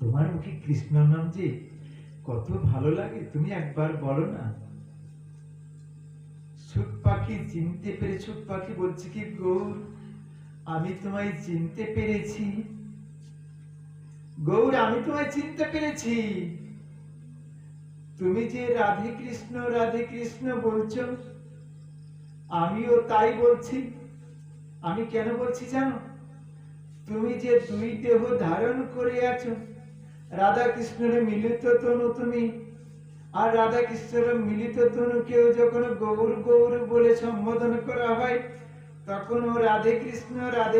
তোমার মুখে কৃষ্ণ নাম যে কত ভালো লাগে, তুমি একবার বলো না। সুখ পাখি চিনতে পেরে সুখ পাখি বলছে কি, গৌর আমি তোমায় চিনতে পেরেছি, গৌর আমি তোমায় চিনতে পেরেছি। তুমি যে রাধে কৃষ্ণ বলছো, আমিও তাই বলছি। আমি কেন বলছি জানো? তুমি যে দুই দেহ ধারণ করে আছো, রাধা কৃষ্ণের মিলিত তনু তুমি, আর রাধা কৃষ্ণের মিলিত তনুকেও যখন গৌর গৌর বলে সম্বোধন করা হয়, তখন ও রাধে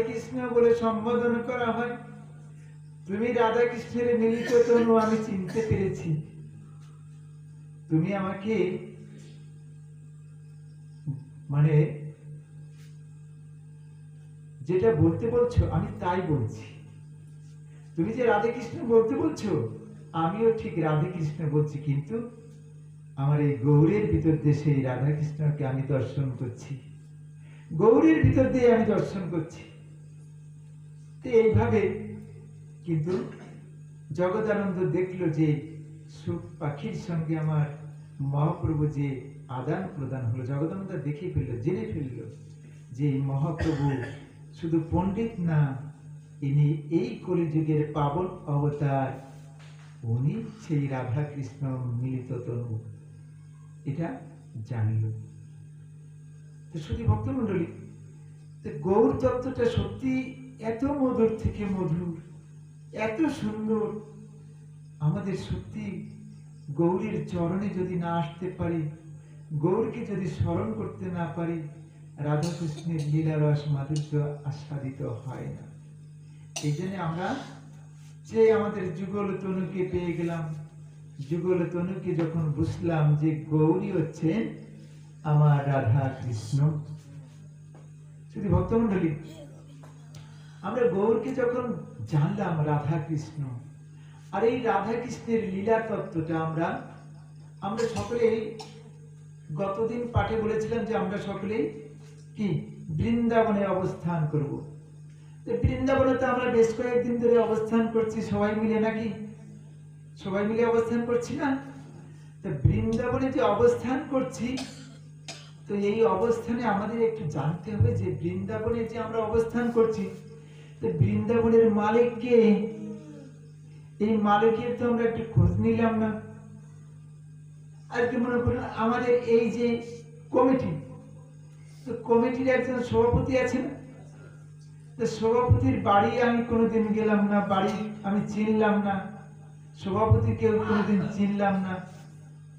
কৃষ্ণ বলে সম্বোধন করা হয়। তুমি রাধা কৃষ্ণের মিলিত তনু আমি চিনতে পেরেছি। তুমি আমাকে মানে যেটা বলতে বলছো আমি তাই বলছি। তুমি যে রাধে কৃষ্ণ বলতে বলছো, আমিও ঠিক রাধে কৃষ্ণ বলছি, কিন্তু আমার এই গৌরের ভিতর দিয়ে সেই রাধা কৃষ্ণকে আমি দর্শন করছি, গৌরের ভিতর দিয়ে আমি দর্শন করছি। তো এইভাবে কিন্তু জগদানন্দ দেখলো যে সুখ পাখির সঙ্গে আমার মহাপ্রভু যে আদান প্রদান হলো, জগদানন্দ দেখে ফেললো, জেনে ফেললো যে মহাপ্রভু শুধু পণ্ডিত না, ইনি এই কলিযুগের পাবন অবতার, উনি সেই রাধা কৃষ্ণ মিলিত তনু, এটা জানল। তো শুধু ভক্তমন্ডলী, গৌর তত্ত্বটা সত্যি এত মধুর থেকে মধুর, এত সুন্দর। আমাদের সত্যি গৌরের চরণে যদি না আসতে পারি, গৌরকে যদি স্মরণ করতে না পারি, রাধা কৃষ্ণের লীলারস মাধুর্য আস্বাদিত হয় না। এই জন্য আমরা যে আমাদের যুগল তনুকে পেয়ে গেলাম, যুগল তনুকে যখন বুঝলাম যে গৌরী হচ্ছে আমার রাধা কৃষ্ণ। শুধু ভক্তমন্ডলী, আমরা গৌরকে যখন জানলাম রাধা কৃষ্ণ, আর এই রাধা কৃষ্ণের লীলা তত্ত্বটা আমরা সকলেই গতদিন পাঠে বলেছিলাম যে আমরা সকলেই কি বৃন্দাবনে অবস্থান করব। বৃন্দাবনে তো আমরা বেশ কয়েকদিন ধরে অবস্থান করছি সবাই মিলে, নাকি সবাই মিলে অবস্থান করছি না? তো বৃন্দাবনে যে অবস্থান করছি, তো এই অবস্থানে আমাদের একটু জানতে হবে যে বৃন্দাবনে যে আমরা অবস্থান করছি, তো বৃন্দাবনের মালিক কে? এই মালিকের তো আমরা একটু খোঁজ নিলাম না। আজকে মনে করুন আমাদের এই যে কমিটি, তো কমিটির একজন সভাপতি আছেন, তো সভাপতির বাড়ি আমি কোনোদিন গেলাম না, বাড়ি আমি চিনলাম না, সভাপতিকেও কোনোদিন চিনলাম না,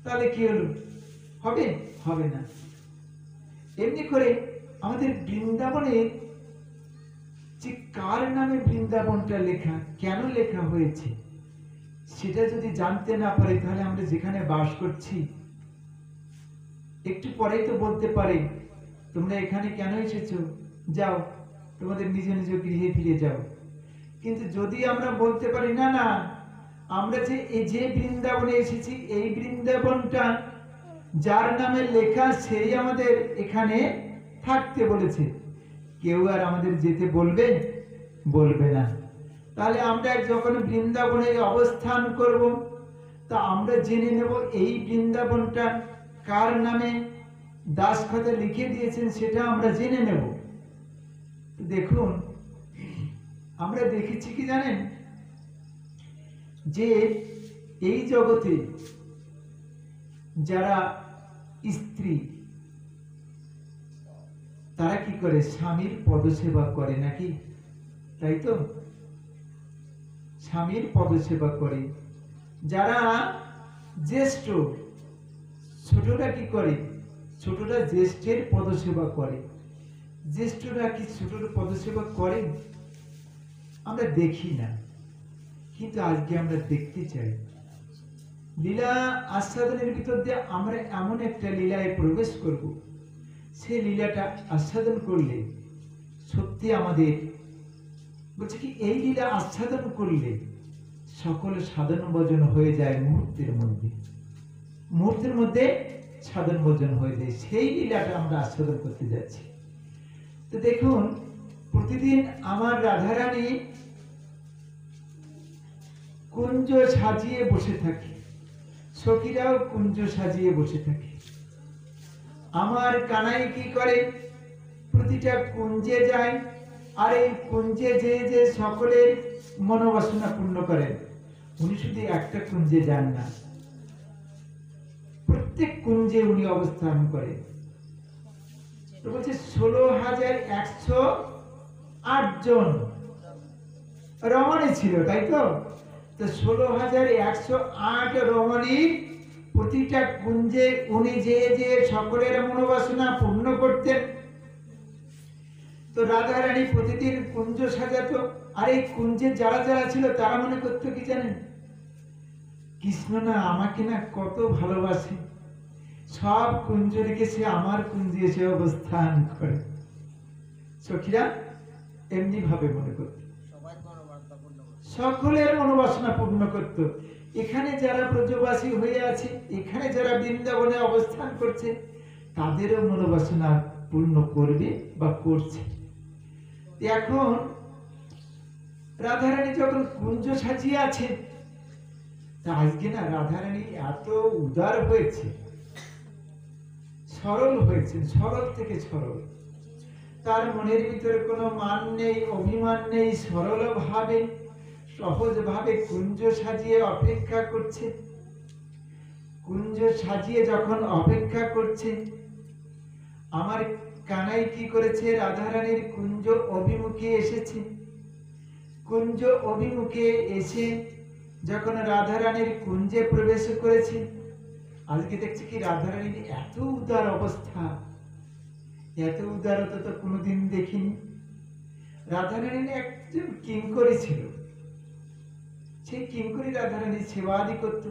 তাহলে কি হলো? হবে? হবে না। এমনি করে আমাদের বৃন্দাবনে যে কার নামে বৃন্দাবনটা লেখা, কেন লেখা হয়েছে, সেটা যদি জানতে না পারি, তাহলে আমরা যেখানে বাস করছি, একটু পরেই তো বলতে পারে তোমরা এখানে কেন এসেছো, যাও তোমাদের নিজ নিজ গৃহে ফিরে যাও। কিন্তু যদি আমরা বলতে পারি না না, আমরা যে বৃন্দাবনে এসেছি, এই বৃন্দাবনটা যার নামে লেখা সেই আমাদের এখানে থাকতে বলেছে, কেউ আর আমাদের যেতে বলবে না। তাহলে আমরা যখন বৃন্দাবনে অবস্থান করব, তা আমরা জেনে নেব এই বৃন্দাবনটা কার নামে দাসখাতে লিখে দিয়েছেন, সেটা আমরা জেনে নেব। দেখুন, আমরা দেখেছি কি জানেন, যে এই জগতে যারা স্ত্রী, তারা কি করে? স্বামীর পদসেবা করে, নাকি? তাই তো, স্বামীর পদসেবা করে। যারা জ্যেষ্ঠ, ছোটরা কি করে? ছোটরা জ্যেষ্ঠের পদসেবা করে। জ্যেষ্ঠরা কি ছোটর পদসেবা করে? আমরা দেখি না, কিন্তু আজকে আমরা দেখতে চাই। লীলা আস্বাদনের ভিতর দিয়ে আমরা এমন একটা লীলায় প্রবেশ করব, সেই লীলাটা আস্বাদন করলে সত্যি আমাদের বলছে কি, এই লীলা আস্বাদন করলে সকল সাধন ভজন হয়ে যায় মুহূর্তের মধ্যে সাধন ভজন হয়ে যায়। সেই লীলাটা আমরা আস্বাদন করতে যাচ্ছি। তো দেখুন, প্রতিদিন আমার রাধারানী কুঞ্জ সাজিয়ে বসে থাকে, সখীরাও কুঞ্জ সাজিয়ে বসে থাকে। আমার কানাই কি করে, প্রতিটা কুঞ্জে যায়, আর এই কুঞ্জে যে যে সকলের মনোবাসনা পূর্ণ করেন। উনি শুধু একটা কুঞ্জে যান না, প্রত্যেক কুঞ্জে উনি অবস্থান করেন। তো বলছে 16,108 জন রমণী ছিল, তাই তো? 16,108 রমণী প্রতিটা কুঞ্জে উনি যে যে সকলের মনোবাসনা পূর্ণ করতেন। তো রাধা রানী প্রতিদিন কুঞ্জ সাজাতো, আর এই কুঞ্জে যারা যারা ছিল তারা মনে করতো কি জানেন, কৃষ্ণ না আমাকে না কত ভালোবাসে, সব কুঞ্জ রেখে সে আমার কুঞ্জে এসে অবস্থান করে। সখীরা এমনি ভাবে মনে করত, সকলের মনোবাসনা পূর্ণ করত। এখানে যারা ব্রজবাসী হয়ে আছে, এখানে যারা বৃন্দাবনে অবস্থান করছে, তাদেরও মনোবাসনা পূর্ণ করবে বা করছে। এখন রাধারানী যখন কুঞ্জ সাজিয়ে আছে, তা আজকে না রাধারানী এত উদার হয়েছে, সরল হয়েছে, সরল থেকে সরল। তার মনের ভিতরে কোনো মান নেই, অভিমান নেই, সরল ভাবে সহজ ভাবে কুঞ্জ সাজিয়ে অপেক্ষা করছে। কুঞ্জ সাজিয়ে যখন অপেক্ষা করছে, আমার কানাই কি করেছে, রাধারানীর কুঞ্জ অভিমুখে এসেছে। কুঞ্জ অভিমুখে এসে যখন রাধারানীর কুঞ্জে প্রবেশ করেছে, আজকে দেখছি কি রাধারানীর এত উদার অবস্থা, এত উদারতা তো কোনোদিন দেখিনি। রাধারানী একজন কিঙ্করী ছিল, সেই কিঙ্করী রাধারানীর সেবা আদি করত।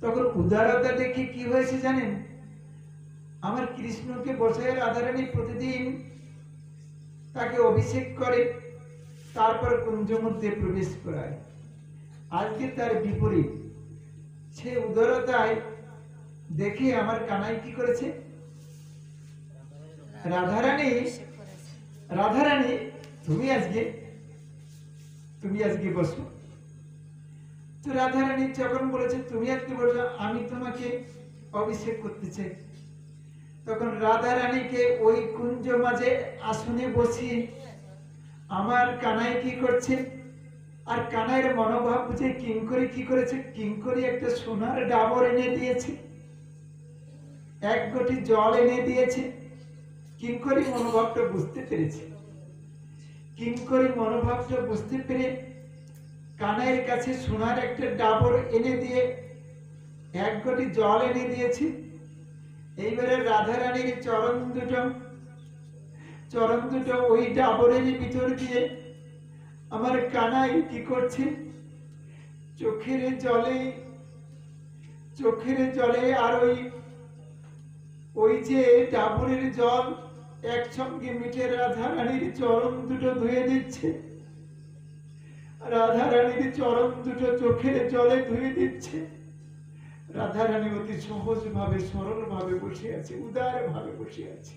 তখন উদারতা দেখে কি হয়েছে জানেন, আমার কৃষ্ণকে বসায় রাধারানী প্রতিদিন তাকে অভিষেক করে, তারপর কুঞ্জ মধ্যে প্রবেশ করায়। আজকে তার বিপরীত, সে উদারতায় দেখে আমার কানাই কি করেছে, রাধারানী তুমি আজকে বসো। তো রাধারানী যখন বলেছে তুমি আজকে বসো, আমি তোমাকে অভিষেক করতে চাই, তখন রাধারানীকে ওই কুঞ্জ মাঝে আসনে বসিয়ে আমার কানাই কি করছে, আর কানাইয়ের মনোভাব বুঝে কিঙ্করী কি করেছে, কিঙ্করী একটা সোনার ডাবর এনে দিয়েছে, এক ঘটি জল এনে দিয়েছে। কিঙ্করী মনোভাবটা বুঝতে পেরেছে, কিঙ্করী মনোভাবটা বুঝতে পেরে কানাইয়ের কাছে সোনার একটা ডাবর এনে দিয়ে এক ঘটি জল এনে দিয়েছে। এইবারে রাধারানীর চরণ দুটো ওই ডাবরের ভিতর দিয়ে আমার কানাই কি করছে, চোখের জলে আর ওই যে ডাবরের জল একসঙ্গে মিটে রাধারানীর চরণ দুটো ধুয়ে দিচ্ছে। রাধারানীর চরণ দুটো চোখের জলে ধুয়ে দিচ্ছে। রাধারানী অতি সহজ ভাবে সরল ভাবে বসে আছে, উদার ভাবে বসে আছে।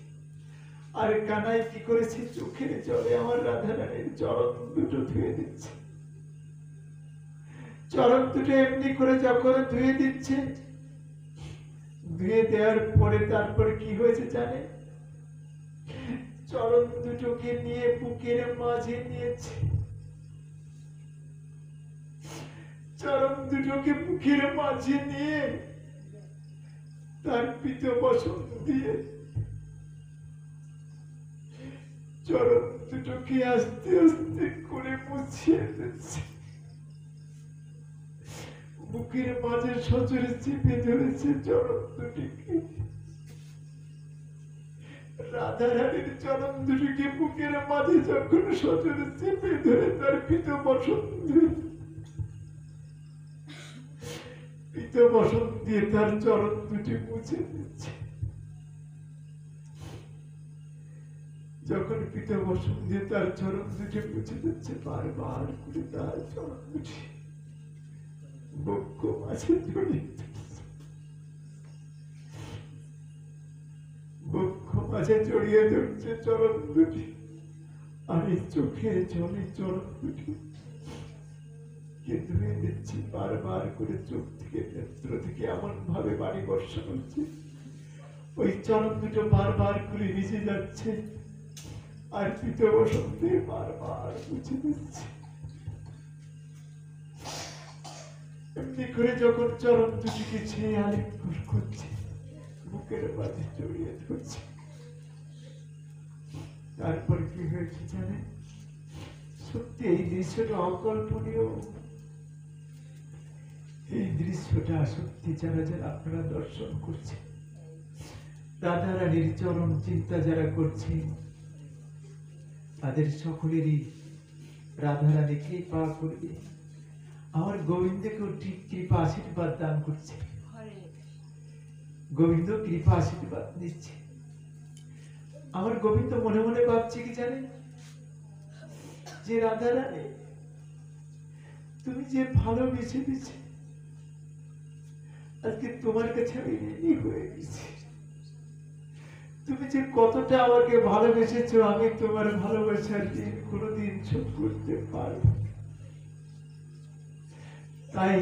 আর কানাই কি করেছে, চোখের জলে আমার রাধারানীর চরণ দুটো ধুয়ে দিচ্ছে। চরণ দুটো এমনি করে যখন ধুয়ে দিচ্ছে, ধুয়ে দেওয়ার পরে তারপর কি হয়েছে জানে, চরণ দুটোকে নিয়ে বুকের মাঝে নিয়েছে। চরণ দুটোকে বুকের মাঝে নিয়ে তার পিত বসন দিয়ে চরণ দুটোকে আস্তে আস্তে করে মুছিয়ে দিচ্ছে। বুকের মাঝে সজোরে চেপে ধরেছে চরণ দুটিকে। রাধারানীর চরণ দুটিকে বুকের মাঝে যখন সজোরে চেপে ধরে তার পিত বসন দিয়ে তার চরণ দুটি মুছে দিচ্ছে। যখন পিতা বসন দিয়ে তার চরণ দুটি মুছে দিচ্ছে, বারবার করে তার চরণ দুটি বক্ষ মাঝে জড়িয়ে ধরছে, বক্ষ মাঝে জড়িয়ে ধরছে চরণ দুটি। আর এই চোখের জলে চরণ দুটি চোখকে ধুয়ে দিচ্ছি, বারবার করে চোখ থেকে নেত্র থেকে এমন ভাবে বাড়ি বর্ষা হচ্ছে, ওই চরণ দুটো বারবার করে ভিজে যাচ্ছে, আর পিঠে বসন্তে বারবার মুছে দিচ্ছে। এমনি করে যখন চরণ দুটিকে ছেয়ে আলিঙ্গন করছে, বুকের মাঝে জড়িয়ে ধরছে, তারপর কি হয়েছে জানেন? সত্যি এই দৃশ্যটা অকল্পনীয়। এই দৃশ্যটা সত্যি যারা যারা আপনারা দর্শন করছেন, রাধা রানীর চরণ চিন্তা যারা করছেন, তাদের সকলেরই রাধা রানী কৃপা করবে। আমার গোবিন্দকেও ঠিক কৃপা আশীর্বাদ দান করছে, গোবিন্দ কৃপা আশীর্বাদ দিচ্ছে। আমার গোবিন্দ মনে মনে ভাবছে কি জানেন, যে রাধা রানী তুমি যে ভালোবেসে দিচ্ছে, আজকে তোমার কাছে আমি ঋণী হয়ে গেছি। তুমি যে কতটা আমাকে ভালোবেসেছো, আমি তোমার ভালোবাসার ঋণ কোনোদিন শোধ করতে পারব। তাই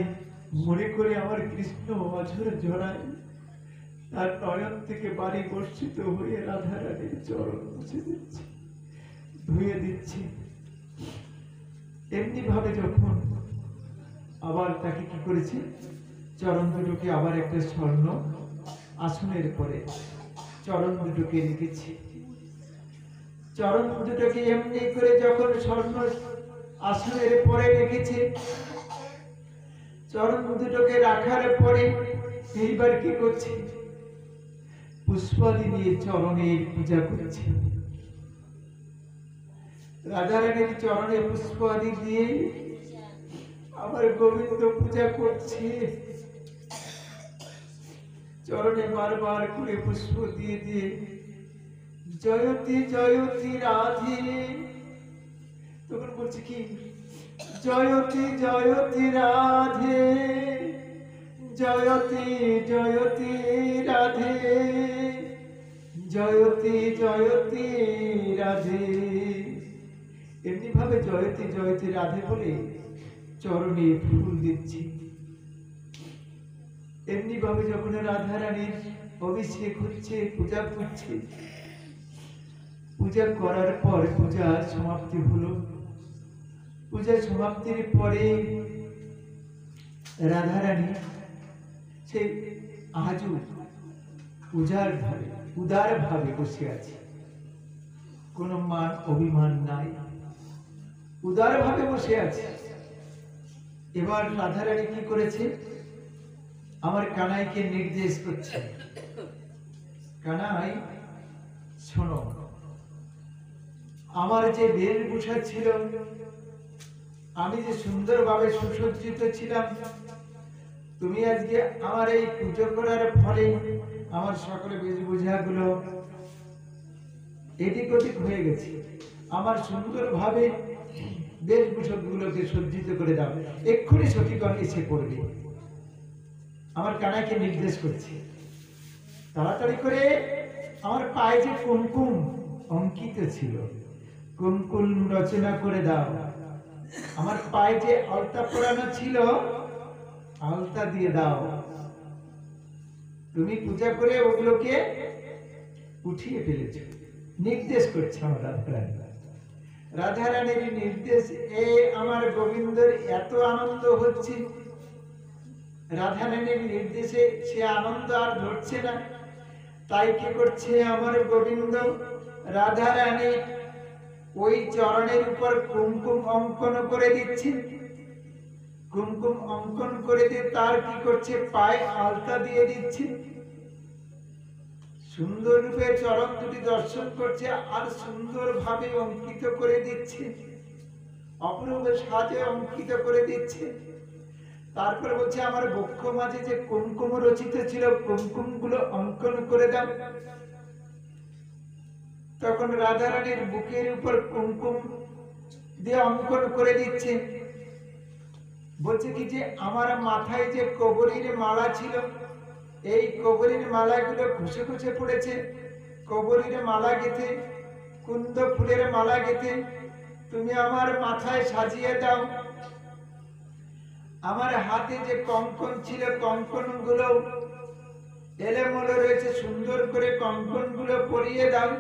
মনে করে আমার কৃষ্ণ অঝর জড়ায় তার নয়ন থেকে বাড়ি বর্ষিত হয়ে রাধা রানীর চরণ মুছে দিচ্ছে, ধুয়ে দিচ্ছে। এমনি ভাবে যখন আবার তাকে কি করেছে, চরণ দুটোকে আবার একটা স্বর্ণ আসনের পরে চরণ দুটোকে রেখেছে। চরণ দুটোকে এমনি করে যখন স্বর্ণ আসনের পরে রেখেছে, চরণ দুটোকে রাখার পরে এইবার কি করছে, পুষ্পাদি নিয়ে চরণের পূজা করছে। রাধা রানীর চরণে পুষ্পাদি দিয়ে আমার গোবিন্দ পূজা করছে। চরণে বারবার করে পুষ্প দিয়ে দিয়ে জয়তী জয়তী রাধে, তখন বলছে কি, জয়তী জয়তী রাধে, জয়তী জয়তী রাধে, জয়তী জয়তী রাধে। এমনি ভাবে জয়তী জয়তী রাধে বলে চরণে ফুল দিচ্ছি। এমনি ভাবে যখন রাধা রানীর অভিষেক হচ্ছে, পূজা করছে, পূজা করার পর পূজা সমাপ্তি হলো। পূজা সমাপ্তির পরে রাধা রানী সে আজও উদার ভাবে বসে আছে, কোন মান অভিমান নাই, উদার ভাবে বসে আছে। এবার রাধা রানী কি করেছে, আমার কানাইকে নির্দেশ করছে, কানাই শোনো, আমার যে বেশভূষা ছিল, আমি যে সুন্দরভাবে সুসজ্জিত ছিলাম, তুমি আজকে আমার এই পুজো করার ফলে আমার সকল বেশভূষাগুলো এদিক ওদিক হয়ে গেছে। আমার সুন্দরভাবে বেশভূষাগুলোকে সজ্জিত করে দাও, এক্ষুনি সখীগণ এসে পড়বে। আমার কানাইকে নির্দেশ করছে, তাড়াতাড়ি করে আমার পায়ে যে কুমকুম অঙ্কিত ছিল, কুমকুম রচনা করে দাও। আমার পায়ে যে আলতা পরানো ছিল, আলতা দিয়ে দাও। তুমি পূজা করে ওগুলোকে উঠিয়ে ফেলেছ, নির্দেশ করছে আমার রাধা রানী। রাধা রানীর নির্দেশ আমার গোবিন্দর এত আনন্দ হচ্ছে, রাধা রানীর নির্দেশে সে আনন্দ আর ধরছে না। তাই কি করছে আমার গোবিন্দ, রাধা রানী ওই চরণের উপর কুমকুম অঙ্কন করে দিচ্ছে। কুমকুম অঙ্কন করে দিয়ে তার কি করছে, পায়ে আলতা দিয়ে দিচ্ছে। সুন্দর রূপে চরণ দুটি দর্শন করছে, আর সুন্দর ভাবে অঙ্কিত করে দিচ্ছে, অপূর্ব সাজে অঙ্কিত করে দিচ্ছে। তারপর বলছে, আমার বক্ষ মাঝে যে কুমকুম রচিত ছিল, কুমকুম গুলো অঙ্কন করে দাও। তখন রাধা রানীর বুকের উপর কুমকুম দিয়ে অঙ্কন করে দিচ্ছে। বলছে কি যে আমার মাথায় যে কবরীর মালা ছিল, এই কবরীর মালাগুলো খুশে খুশে পড়েছে। কবরীর মালা গেঁথে, কুন্দ ফুলের মালা গেঁথে তুমি আমার মাথায় সাজিয়ে দাও। আমার হাতে যে কঙ্কন ছিল কঙ্কন গুলো এলোমেলো রয়েছে, সুন্দর করে কঙ্কন গুলো পরিয়ে দাও।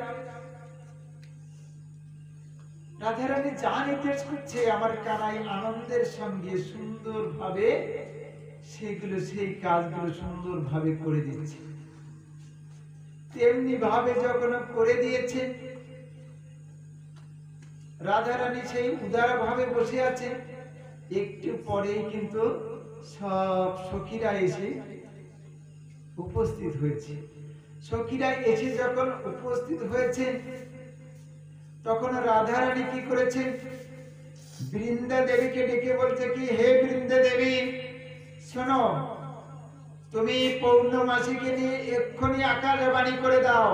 রাধারানী যা নির্দেশ করছে আমার কানাই আনন্দের সঙ্গে সুন্দর ভাবে সেগুলো সেই কাজগুলো সুন্দর ভাবে করে দিচ্ছে। তেমনি ভাবে যখন করে দিয়েছে, রাধারানী সেই উদার ভাবে বসে আছে। একটু পরেই কিন্তু সব সখীরা এসে উপস্থিত হয়েছে। সখীরা এসে যখন উপস্থিত হয়েছে, তখন রাধারানী কি করেছে, বৃন্দা দেবীকে ডেকে বলছে কি, হে বৃন্দা দেবী শোনো, তুমি পৌর্ণমাসীকে নিয়ে এক্ষুনি আকাশবাণী করে দাও,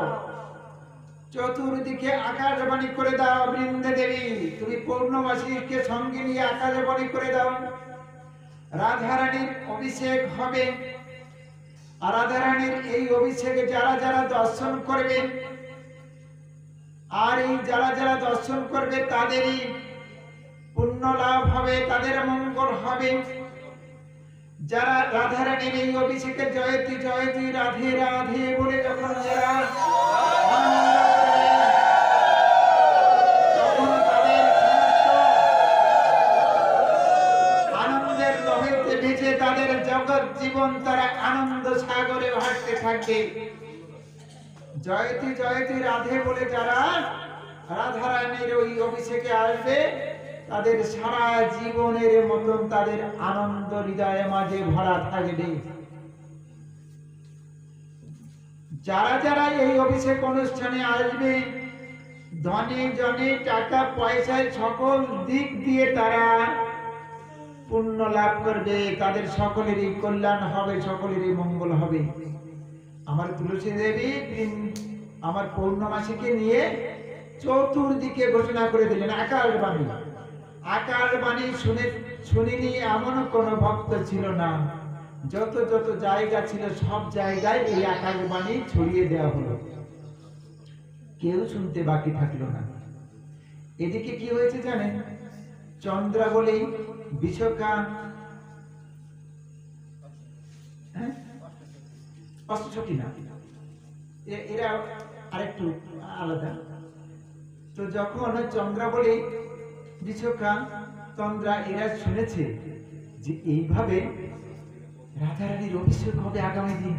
চতুর্দিকে আকাশবাণী করে দাও। বৃন্দা দেবী তুমি পৌর্ণমাসীকে সঙ্গে নিয়ে আকাশবাণী করে দাও। রাধারানীর অভিষেক হবে, আর রাধারানীর এই অভিষেকে যারা যারা দর্শন করবে, আর এই যারা যারা দর্শন করবে তাদেরই পুণ্য লাভ হবে, তাদের মঙ্গল হবে। যারা রাধারানীর এই অভিষেকে জয়তি জয়তি রাধে রাধে বলে যখন যারা তখন তাদের আনন্দের লহরীতে ভেসে তাদের জগৎ জীবন তারা আনন্দ সাগরে ভাসতে থাকবে। জয়তি জয়তি রাধে বলে যারা রাধারানীর ওই অভিষেকে আসবে, তাদের সারা জীবনের মতন তাদের আনন্দ হৃদয়ে মাঝে ভরা থাকবে। যারা যারা এই অভিষেক অনুষ্ঠানে আসবে, ধনে জনে টাকা পয়সায় সকল দিক দিয়ে তারা পুণ্য লাভ করবে, তাদের সকলেরই কল্যাণ হবে, সকলেরই মঙ্গল হবে। আমার তুলসী দেবী আমার পৌর্ণমাসীকে নিয়ে চতুর্দিকে ঘোষণা করে দিলেন আকাশবাণী। আকাশবাণী শুনিনি এমন কোন ভক্ত ছিল না। যত যত জায়গা ছিল সব জায়গায় এই আকাশবাণী ছড়িয়ে দেওয়া হলো, কেউ শুনতে বাকি থাকলো না। এদিকে কি হয়েছে জানেন, চন্দ্রাবলী, বিশাখা, অষ্টসখী না, এরা আরেকটু আলাদা। তো যখন চন্দ্রাবলী, বিশাখা, তন্দ্রা এরা শুনেছে যে এইভাবে রাধারানীর অভিষেক হবে আগামী দিন,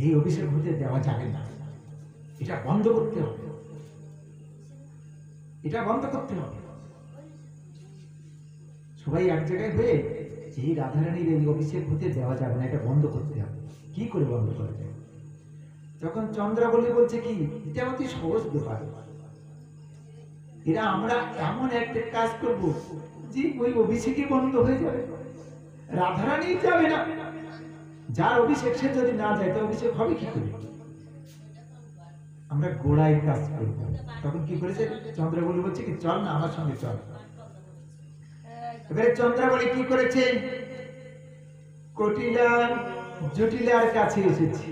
এই অভিষেক হতে দেওয়া যাবে না, এটা বন্ধ করতে হবে, এটা বন্ধ করতে হবে। সবাই এক জায়গায় হয়ে এই রাধারানীর এই অভিষেক হতে দেওয়া যাবে না, এটা বন্ধ করতে হবে। কি করে বন্ধ করা যায়? তখন চন্দ্রাবলী বলছে কি, এটা অতি সহজ ব্যাপার, এরা আমরা এমন একটা কাজ করব যে ওই অভিষেকই বন্ধ হয়ে যাবে, রাধারানী যাবে না। যার অভিষেক সে যদি না যায় তো অভিষেক হবে কি করে? আমরা গোড়ায় কাজ করব। তখন কি করেছে চন্দ্রাবলী বলছে কি, চল না আমার সঙ্গে চল। এবারে চন্দ্রাবলী কি করেছে, কটিলা জটিলার কাছে এসেছে,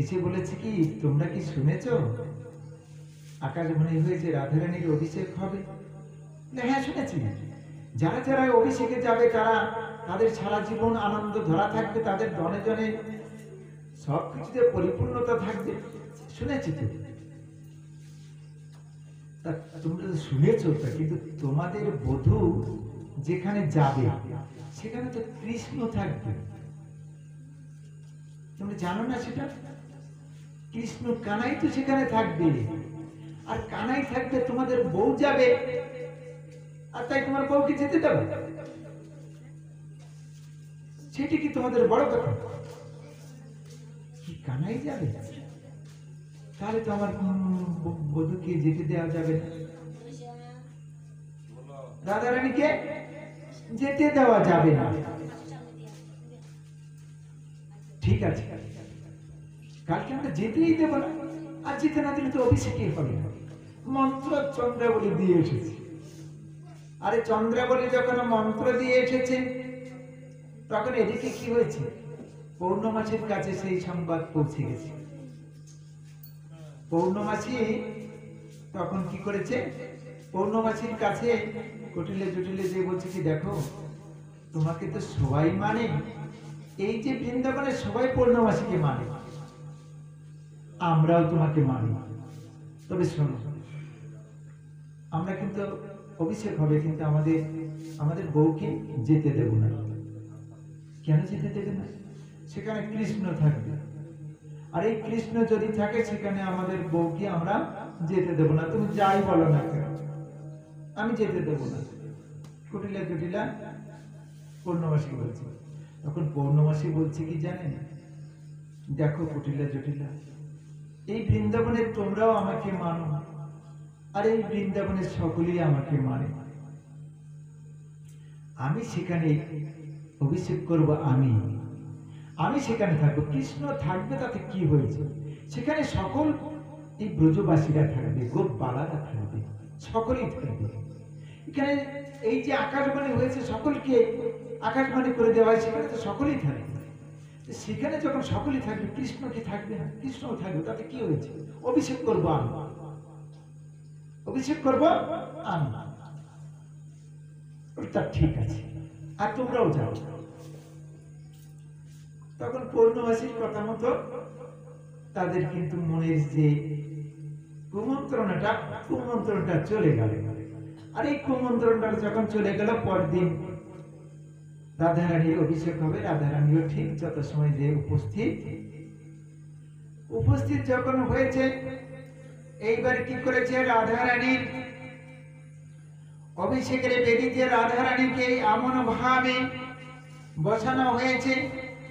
এসে বলেছে কি, তোমরা কি শুনেছো আকাশবাণী হয়েছে রাধারানীর অভিষেক হবে? হ্যাঁ শুনেছি। যারা যারা অভিষেকে যাবে তারা তাদের সারা জীবন আনন্দ ধরা থাকবে, তাদের জনে জনে সবকিছুতে পরিপূর্ণতা থাকবে, শুনেছি তো। তোমরা শুনেছো, কিন্তু তোমাদের বধূ যেখানে যাবে সেখানে তো কৃষ্ণ থাকবে, তোমরা জানো না সেটা? কৃষ্ণ কানাই তো সেখানে থাকবে, আর কানাই থাকবে, তোমাদের বউ যাবে, আর তাই তোমার বউকে যেতে দেবে? সেটি কি তোমাদের বড় কথা? কি কানাই যাবে? তাহলে তো আমার বধূকে যেতে দেওয়া যাবে না, রাধারানীকে যেতে দেওয়া যাবে না। ঠিক আছে, কালকে আমরা যেতেই দেব না, আর যেতে না দিলে তো অভিষেকই হবে না। মন্ত্র চন্দ্রাবলী দিয়ে এসেছে। আরে চন্দ্রাবলী যখন মন্ত্র দিয়ে এসেছে, তখন এদিকে কি হয়েছে, পৌর্ণমাসীর কাছে সেই সংবাদ পৌঁছে গেছে। পৌর্ণমাসী তখন কি করেছে, পৌর্ণমাসীর কাছে কটিলে জটিলে যে বলছে কি, দেখো তোমাকে তো সবাই মানে, এই যে বৃন্দাবনে সবাই পূর্ণমাসীকে মানে, আমরাও তোমাকে মানি। তবে শোনো, আমরা কিন্তু অভিষেক হবে, কিন্তু আমাদের বউকে যেতে দেব না। কেন যেতে দেবে না? সেখানে কৃষ্ণ থাকবে, আর এই কৃষ্ণ যদি থাকে সেখানে আমাদের বউকে আমরা যেতে দেব না। তুমি যাই বলো না কেন, আমি যেতে দেব না। কুটিলা জটিলা পূর্ণমাসী বলছে। তখন পূর্ণমাসী বলছে কি জানেন, দেখো কুটিলা জটিলা, এই বৃন্দাবনে তোমরাও আমাকে মানো, আর এই বৃন্দাবনের সকলেই আমাকে মানে। আমি সেখানে অভিষেক করব, আমি সেখানে থাকবো। কৃষ্ণ থাকবে তাতে কি হয়েছে? সেখানে সকল এই ব্রজবাসীরা থাকবে, গোপবালারা থাকবে, সকলেই থাকবে। এখানে এই যে আকাশবাণী হয়েছে, সকলকে আকাশবাণী করে দেওয়া হয়, সেখানে তো সকলেই থাকবে। সেখানে যখন সকলেই থাকবে, কৃষ্ণ কি থাকবে না? কৃষ্ণও থাকবে, তাতে কি হয়েছে? অভিষেক করব আমি, অভিষেক করব আমি। তা ঠিক আছে, আর তোমরাও যাও। তখন পূর্ণমাসীর কথা মতো তাদের কিন্তু মনের যে কুমন্ত্রণটা চলে গেল। আর এই কুমন্ত্রণটা যখন চলে গেল, পরদিন রাধারানীর অভিষেক হবে। রাধারানীও ঠিক যত সময় যে উপস্থিত যখন হয়েছে, এইবার কি করেছে, রাধারানীর অভিষেকের বেদিতে রাধারানীকে এমন ভাবে বসানো হয়েছে,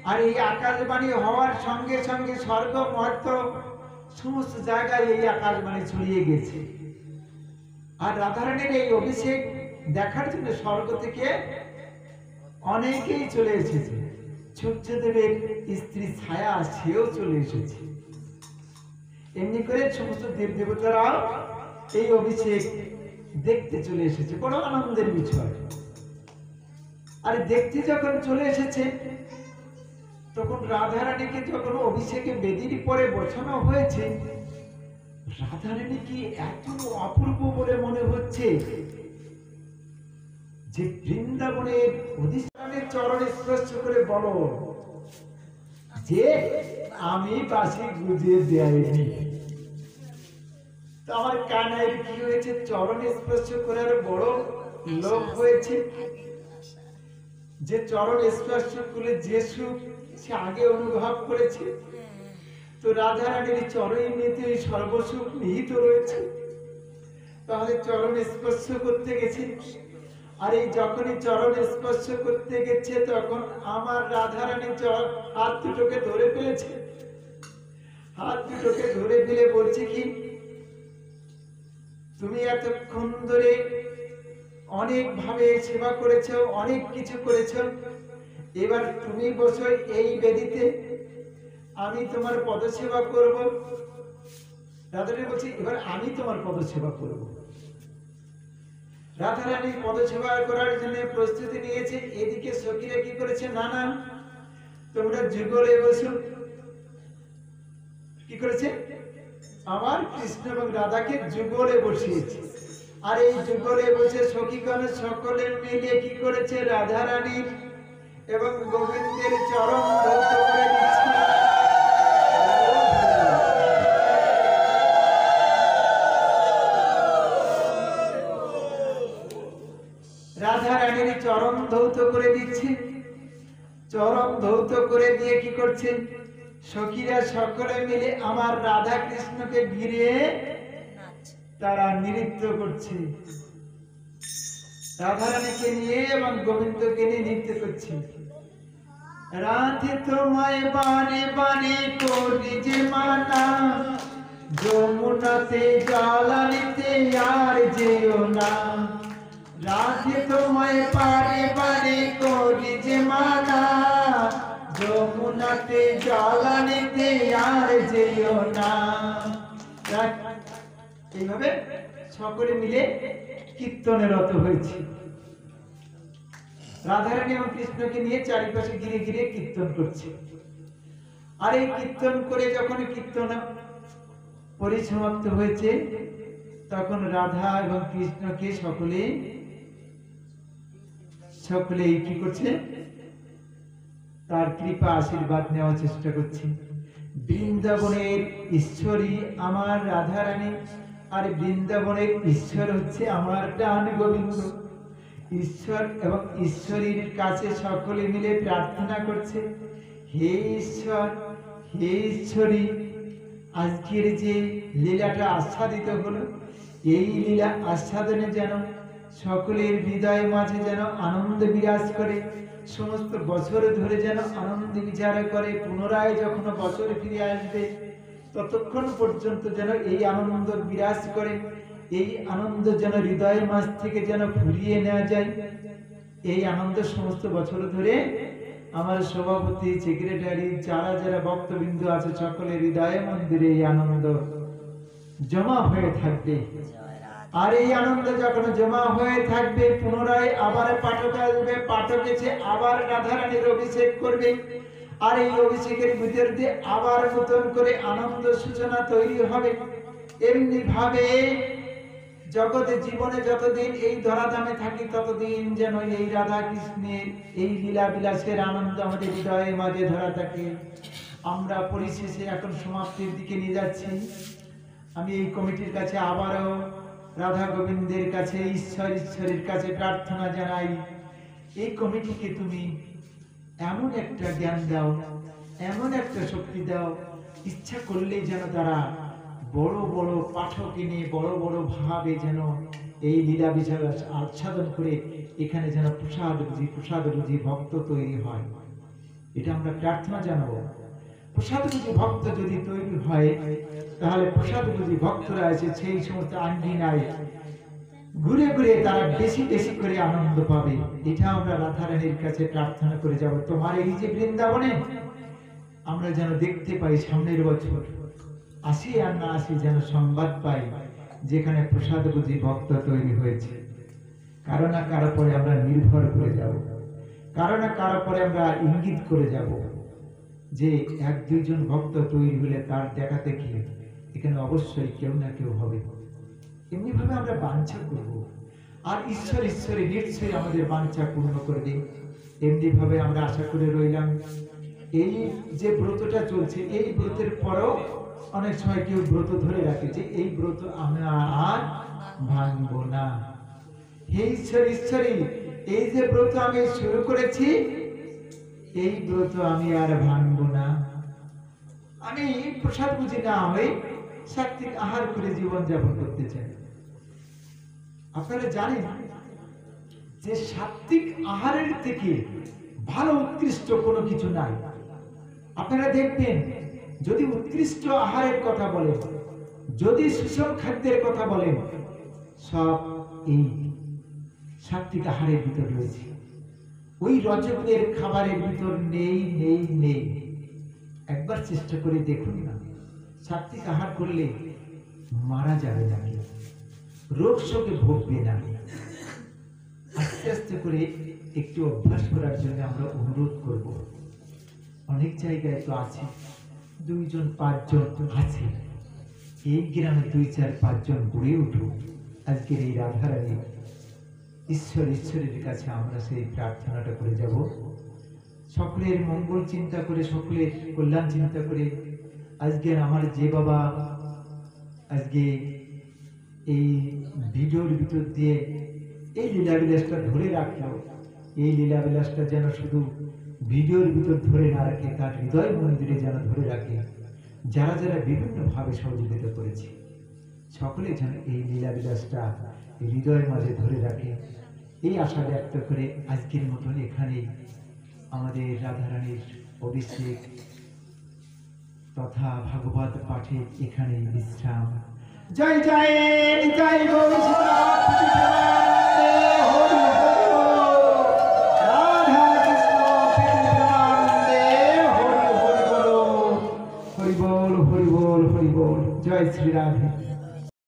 আর এই আকাশবাণী হওয়ার সঙ্গে সঙ্গে স্বর্গ মর্ত্য সমস্ত জায়গায় এই আকাশবাণী ছড়িয়ে গেছে। আর রাধারানীর এই অভিষেক দেখার জন্য স্বর্গ থেকে অনেকেই চলে এসেছে। সূর্যদেবের স্ত্রী ছায়া, সেও চলে এসেছে। এমনি করে সমস্ত দেব দেবতারাও এই অভিষেক দেখতে চলে এসেছে। বড় আনন্দের বিষয়। আর দেখতে যখন চলে এসেছে, তখন রাধারানীকে যখন অভিষেকে বেদির পরে বসানো হয়েছে, রাধারানী কি এত অপূর্ব বলে মনে হচ্ছে যে বৃন্দাবনের অধিষ্ঠানের চরণ স্পর্শ করে বলো যে আমি বাসি গুজিয়ে দেয়নি। তো আমার কানাইয়ের কি হয়েছে, চরণ স্পর্শ করার বড় লোভ হয়েছে। যে চরণ স্পর্শ করলে যে সুখ সে আগে অনুভব করেছে, তো রাধারানীর চরণেতে এই সর্বসুখ নিহিত রয়েছে। তাহলে চরণ স্পর্শ করতে গেছে, আর এই যখনই চরণ স্পর্শ করতে গেছে, তখন আমার রাধারানী হাত দুটোকে ধরে ফেলেছে। হাত দুটোকে ধরে ফেলে বলছে কি, তুমি এতক্ষণ ধরে অনেক ভাবে সেবা করেছো, অনেক কিছু করেছো, এবার তুমি বসো এই বেদিতে, আমি তোমার পদসেবা করব। রাধারানী বলছি, এবার আমি তোমার পদসেবা করব। রাধারানী পদসেবা করার জন্য প্রস্তুতি নিয়েছে। এদিকে সখীরা কি করেছে, না না তোমরা যুগলে বসো। কি করেছে, আমার কৃষ্ণ এবং রাধাকে যুগলে বসিয়েছে। আর এই যুগলে বসে সখীগণ সকলে মিলে কি করেছে, রাধারানী এবং গোবিন্দের চরণ ধৌত করে দিচ্ছে। রাধারানীর চরণ ধৌত করে দিচ্ছে। চরণ ধৌত করে দিয়ে কি করছে, সখীরা সকলে মিলে আমার রাধা কৃষ্ণকে ঘিরে তারা নৃত্য করছে। রাধারানীকে নিয়ে এবং গোবিন্দকে নিয়ে নৃত্য করছে। রাধে তোমায় বানে বানে করি যে মানা, যমুনাতে জল আনিতে আর যেও না। রাধে তোমায় বানে বানে করি যে মানা, যমুনাতে জল আনিতে আর যেও না। এইভাবে সকলে মিলে কীর্তনে রত হয়েছে। রাধারানী এবং কৃষ্ণকে নিয়ে চারিপাশে ঘিরে ঘিরে কীর্তন করছে। আর এই কীর্তন করে যখন কীর্তন পরিসমাপ্ত হয়েছে, তখন রাধা এবং কৃষ্ণকে সকলে সকলেই কি করছে? তার কৃপা আশীর্বাদ নেওয়ার চেষ্টা করছি। বৃন্দাবনের ঈশ্বরী আমার রাধারানী, আর বৃন্দাবনের ঈশ্বর হচ্ছে আমার প্রাণ গোবিন্দ। ঈশ্বর এবং ঈশ্বরীর কাছে সকলে মিলে প্রার্থনা করছে, হে ঈশ্বর, হে ঈশ্বরী, আজকের যে লীলাটা আস্বাদিত হলো, এই লীলা আস্বাদনে যেন সকলের হৃদয় মাঝে যেন আনন্দ বিরাজ করে, সমস্ত বছর ধরে যেন আনন্দ বিচার করে, পুনরায় যখন বছর ফিরে আসবে ততক্ষণ পর্যন্ত যেন এই আনন্দ বিরাজ করে, এই আনন্দ যেন হৃদয়ের মাঝ থেকে যেন ফুরিয়ে নেওয়া যায়। এই আনন্দ সমস্ত বছর ধরে আমার সভাপতি, সেক্রেটারি, যারা যারা ভক্তবৃন্দ আছে সকলের হৃদয় মন্দিরে এই আনন্দ জমা হয়ে থাকবে। আর এই আনন্দ যখন জমা হয়ে থাকবে, পুনরায় আবার পাঠক আসবে, পাঠক এসে আবার রাধারানীর অভিষেক করবে, আর এই অভিষেকের ভিতর দিয়ে আবার নতুন করে আনন্দ সূচনা তৈরি হবে। এমনি ভাবে জগতে জীবনে যতদিন এই ধরাধামে থাকি ততদিন যেন এই রাধা কৃষ্ণের এই লীলা বিলাসের আনন্দ আমাদের হৃদয়ের মাঝে ধরা থাকে। আমরা পরিশেষে এখন সমাপ্তির দিকে নিয়ে যাচ্ছি। আমি এই কমিটির কাছে আবারও রাধা গোবিন্দের কাছে, ঈশ্বরের কাছে প্রার্থনা জানাই, এই কমিটিকে তুমি এমন একটা জ্ঞান দাও, এমন একটা শক্তি দাও, ইচ্ছা করলেই যেন তারা বড় বড় পাঠক এনে বড় বড় ভাবে যেন এই লীলা বিচার আচ্ছাদন করে এখানে যেন প্রসাদ বুঝি ভক্ত তৈরি হয়। এটা আমরা প্রার্থনা জানাবো। প্রসাদ বুঝি ভক্ত যদি তৈরি হয়, তাহলে প্রসাদ বুঝি ভক্তরা আছে সেই সমস্ত আঙ্গিনায় ঘুরে ঘুরে তারা বেশি বেশি করে আনন্দ পাবে। এটা আমরা রাধারানীর কাছে প্রার্থনা করে যাব। তোমার এই যে বৃন্দাবনে আমরা যেন দেখতে পাই সামনের বছর আসি আর না আসি যেন সংবাদ পাই যেখানে প্রসাদ বুঝি ভক্ত তৈরি হয়েছে। কারো না কারো পরে আমরা নির্ভর করে যাব, কারো না কারো পরে আমরা ইঙ্গিত করে যাব যে এক দুইজন ভক্ত তৈরি হলে তার দেখাতে কি এখানে অবশ্যই কেউ না কেউ হবে। এমনি ভাবে আমরা বাঞ্ছা করব, আর ঈশ্বরী নিশ্চয়ই আমাদের বাঞ্ছা পূর্ণ করবে। এমনি ভাবে আমরা আশা করে রইলাম। এই যে ব্রতটা চলছে, এই ব্রতের পরও অনেক সময় কেউ ব্রত ধরে রাখে যে এই ব্রত আমরা আর ভাঙব না। হে ঈশ্বরী, এই যে ব্রত আমি শুরু করেছি, এই ব্রত আমি আর ভাঙব না। আমি প্রসাদ বুঝি না হয়ে সাত্বিক আহার করে জীবন যাপন করতে চাই। আপনারা জানেন যে সাত্বিক আহারের থেকে ভালো উৎকৃষ্ট কোনো কিছু নাই। আপনারা দেখবেন যদি উৎকৃষ্ট আহারের কথা বলেন, যদি সুষম খাদ্যের কথা বলেন, সব এই সাত্বিক আহারের ভিতর রয়েছে। ওই রজকের খাবারের ভিতর নেই নেই নেই। একবার চেষ্টা করে দেখুন না, সাত্বিক আহার করলে মারা যাবে না, রোগ শোকে ভোগবে না। আস্তে আস্তে করে একটু অভ্যাস করার জন্য আমরা অনুরোধ করব। অনেক জায়গায় তো আছে 2 জন 5 জন আছে, এই গ্রামে 2 4 5 জন গড়ে উঠুক। আজকের এই রাধারানী ঈশ্বরের কাছে আমরা সেই প্রার্থনাটা করে যাব, সকলের মঙ্গল চিন্তা করে, সকলের কল্যাণ চিন্তা করে। আজকে আমার যে বাবা আজকে এই ভিডিওর ভিতর দিয়ে এই লীলাবিলাসটা ধরে রাখলো, এই লীলাবিলাসটা যেন শুধু ভিডিওর ভিতর ধরে না রাখে, তার হৃদয় মন্দিরে যেন ধরে রাখে। যারা যারা বিভিন্ন ভাবে সহযোগিতা করেছে সকলে যেন এই লীলাবিলাসটা হৃদয়ের মাঝে ধরে রাখে, এই আশা ব্যক্ত করে আজকের মতন এখানে আমাদের রাধারানীর অভিষেক তথা ভাগবত পাঠে এখানে বিশ্রাম। জয় জয় জয় হরি বল, হরি বল, হরি বল। জয় শ্রী রাধে।